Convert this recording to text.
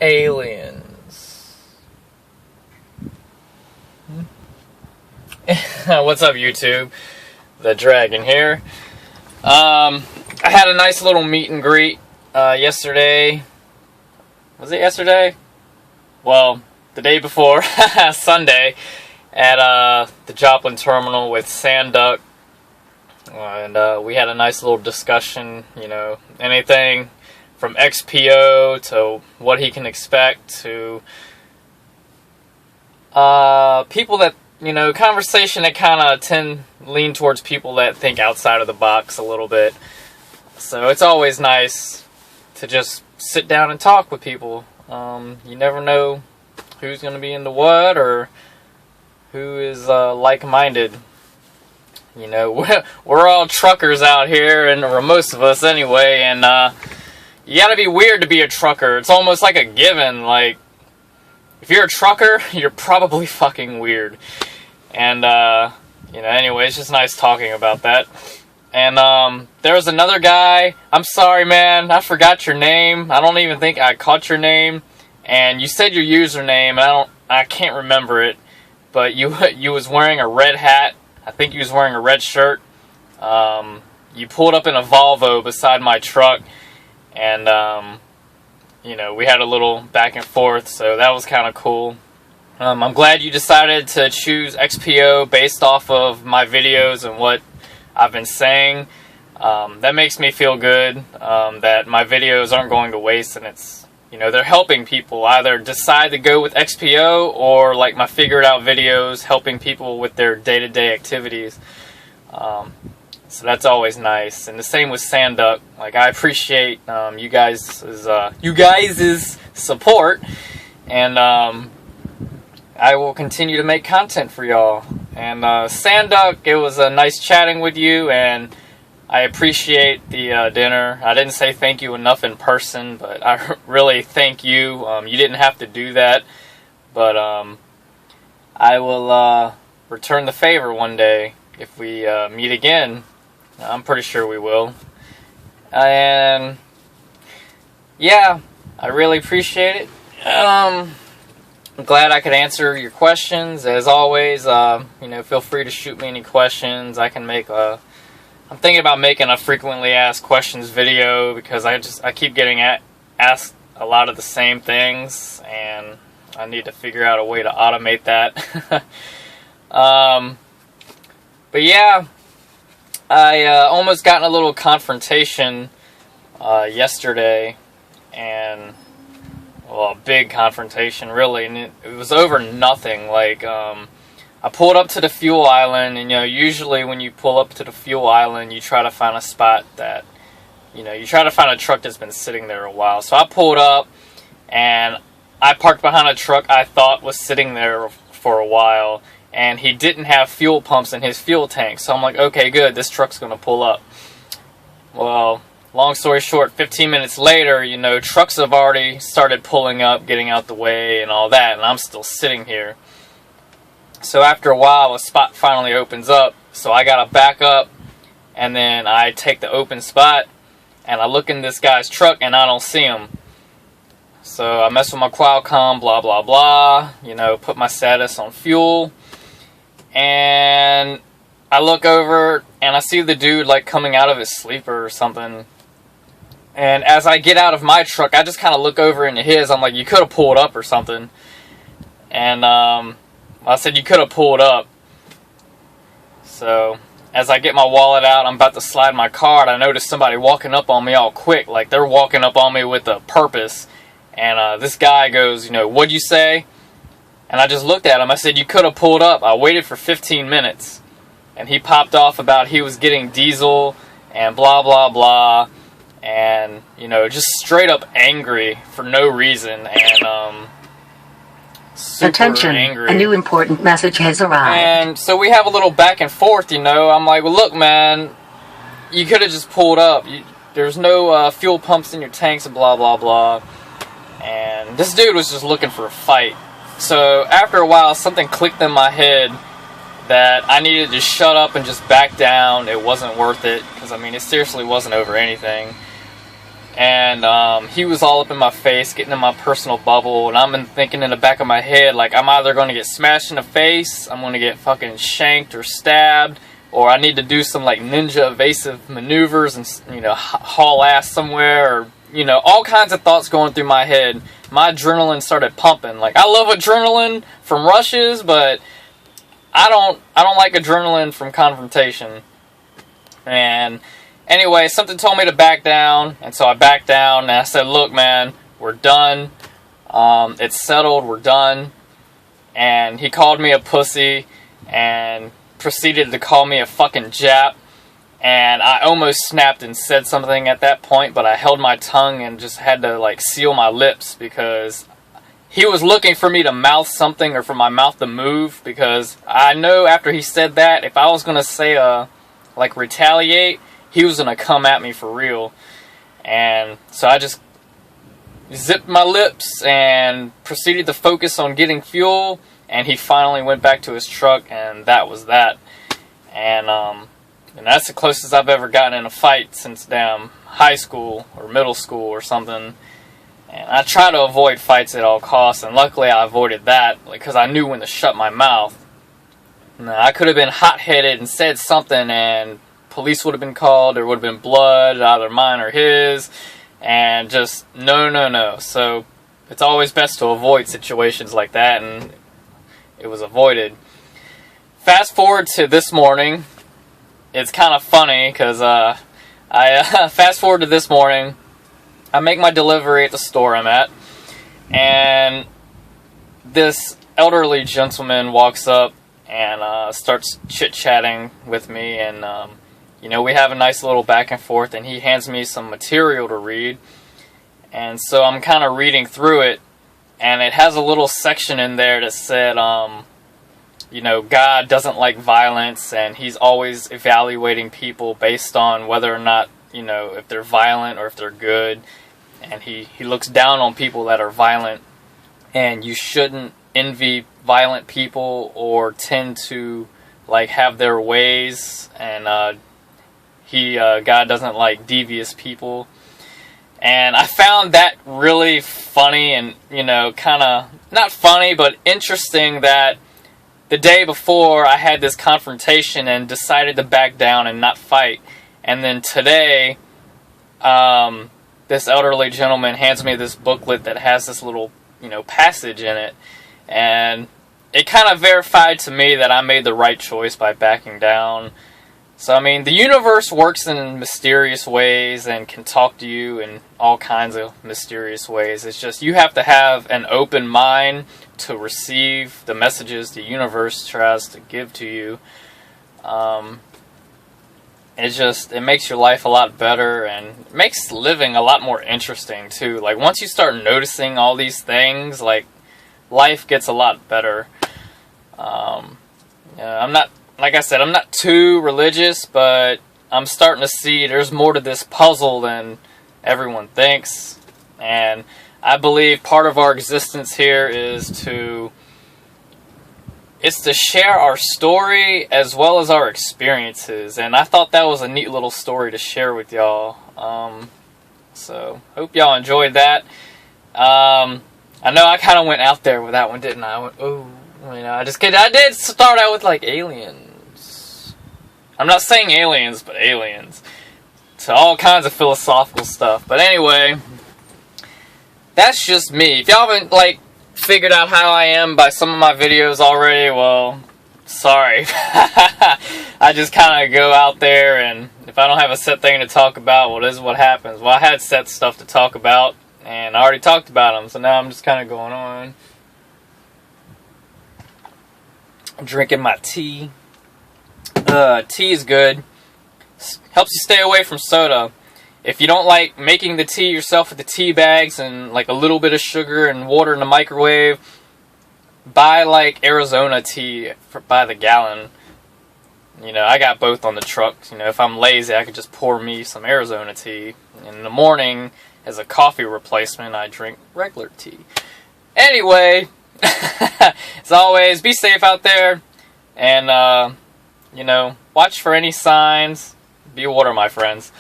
Aliens. What's up, YouTube? The Dragon here. I had a nice little meet and greet yesterday. Was it yesterday? Well, the day before, Sunday, at the Joplin terminal with Sanduck. And we had a nice little discussion, you know, anything from XPO to what he can expect to people that, you know, conversation that kind of lean towards people that think outside of the box a little bit. So it's always nice to just sit down and talk with people. You never know who's going to be into what or who is like-minded. You know, we're all truckers out here, or most of us anyway, and you gotta be weird to be a trucker. It's almost like a given. Like, if you're a trucker, you're probably fucking weird. And, you know, anyway, it's just nice talking about that. And, there was another guy. I'm sorry, man. I forgot your name. I don't even think I caught your name. And you said your username, and I can't remember it. But you was wearing a red hat. I think you was wearing a red shirt. You pulled up in a Volvo beside my truck. And, you know, we had a little back and forth, so that was kind of cool. I'm glad you decided to choose XPO based off of my videos and what I've been saying. That makes me feel good, that my videos aren't going to waste, and it's, you know, they're helping people either decide to go with XPO or, like, my Figure It Out videos, helping people with their day-to-day activities. So that's always nice. And the same with Sanduck. Like, I appreciate you guys' support, and I will continue to make content for y'all. And Sanduck, it was nice chatting with you, and I appreciate the dinner. I didn't say thank you enough in person, but I really thank you. You didn't have to do that, but I will return the favor one day if we meet again. I'm pretty sure we will. And yeah, I really appreciate it. I'm glad I could answer your questions. As always, you know, feel free to shoot me any questions. I can make I'm thinking about making a frequently asked questions video because I keep getting asked a lot of the same things, and I need to figure out a way to automate that. But yeah, I almost got in a little confrontation yesterday, and, well, a big confrontation, really, and it was over nothing. Like, I pulled up to the fuel island, and, you know, usually when you pull up to the fuel island, you try to find a spot that, you know, you try to find a truck that's been sitting there a while. So I pulled up, and I parked behind a truck I thought was sitting there for a while, and he didn't have fuel pumps in his fuel tank. So I'm like, okay, good, this truck's going to pull up. Well, long story short, 15 minutes later, you know, trucks have already started pulling up, getting out the way and all that, and I'm still sitting here. So after a while, a spot finally opens up, so I got to back up, and then I take the open spot, and I look in this guy's truck, and I don't see him. So I mess with my Qualcomm, blah, blah, blah, you know, put my status on fuel. And I look over, and I see the dude, like, coming out of his sleeper or something. And as I get out of my truck, I just kind of look over into his. I'm like, you could have pulled up or something. And I said, you could have pulled up. So as I get my wallet out, I'm about to slide my card. I notice somebody walking up on me all quick. Like, they're walking up on me with a purpose. And this guy goes, you know, what'd you say? And I just looked at him. I said, you could have pulled up. I waited for 15 minutes. And he popped off about he was getting diesel and blah, blah, blah. And, you know, just straight up angry for no reason. And, super Attention, angry. A new important message has arrived. And so we have a little back and forth, you know. I'm like, well, look, man, you could have just pulled up. There's no fuel pumps in your tanks and blah, blah, blah. And this dude was just looking for a fight. So after a while, something clicked in my head that I needed to shut up and just back down. It wasn't worth it, because, I mean, it seriously wasn't over anything. And he was all up in my face, getting in my personal bubble, and I'm thinking in the back of my head, like, I'm either going to get smashed in the face, I'm going to get fucking shanked or stabbed, or I need to do some, like, ninja evasive maneuvers and, you know, haul ass somewhere, or, you know, all kinds of thoughts going through my head. My adrenaline started pumping. Like, I love adrenaline from rushes, but I don't like adrenaline from confrontation. And anyway, something told me to back down, and so I backed down, and I said, look, man, we're done. It's settled, we're done. And he called me a pussy, and proceeded to call me a fucking Jap. And I almost snapped and said something at that point, but I held my tongue and just had to, like, seal my lips, because he was looking for me to mouth something or for my mouth to move, because I know after he said that, if I was going to say, like, retaliate, he was going to come at me for real. And so I just zipped my lips and proceeded to focus on getting fuel, and he finally went back to his truck, and that was that. And that's the closest I've ever gotten in a fight since damn high school or middle school or something. And I try to avoid fights at all costs, and luckily I avoided that because I knew when to shut my mouth. Now, I could have been hot-headed and said something, and police would have been called, there would have been blood, either mine or his, and just no. So it's always best to avoid situations like that, and it was avoided. Fast forward to this morning. It's kind of funny because I fast forward to this morning. I make my delivery at the store I'm at, and this elderly gentleman walks up and starts chit-chatting with me, and you know, we have a nice little back and forth, and he hands me some material to read, and so I'm kind of reading through it, and it has a little section in there that said, you know, God doesn't like violence, and he's always evaluating people based on whether or not, you know, if they're violent or if they're good. And he looks down on people that are violent, and you shouldn't envy violent people or tend to, like, have their ways. And God doesn't like devious people. And I found that really funny and, you know, kind of, not funny, but interesting that the day before I had this confrontation and decided to back down and not fight. And then today, this elderly gentleman hands me this booklet that has this little, you know, passage in it. And it kind of verified to me that I made the right choice by backing down. So, I mean, the universe works in mysterious ways and can talk to you in all kinds of mysterious ways. It's just you have to have an open mind to receive the messages the universe tries to give to you. It makes your life a lot better, and it makes living a lot more interesting too. Like, once you start noticing all these things, like, life gets a lot better. I'm not, like I said, I'm not too religious, but I'm starting to see there's more to this puzzle than everyone thinks. And I believe part of our existence here is to share our story as well as our experiences. And I thought that was a neat little story to share with y'all. So, hope y'all enjoyed that. I know I kind of went out there with that one, didn't I? I went, oh, you know, I did start out with, like, aliens. I'm not saying aliens, but aliens. So all kinds of philosophical stuff. But anyway, that's just me. If y'all haven't, like, figured out how I am by some of my videos already, well, sorry. I just kind of go out there, and if I don't have a set thing to talk about, well, this is what happens. Well, I had set stuff to talk about, and I already talked about them, so now I'm just kind of going on. I'm drinking my tea. Tea is good. Helps you stay away from soda. If you don't like making the tea yourself with the tea bags and, like, a little bit of sugar and water in the microwave, buy, like, Arizona tea by the gallon. You know, I got both on the truck. You know, if I'm lazy, I could just pour me some Arizona tea. In the morning, as a coffee replacement, I drink regular tea. Anyway, as always, be safe out there. And, you know, watch for any signs. Be water, my friends.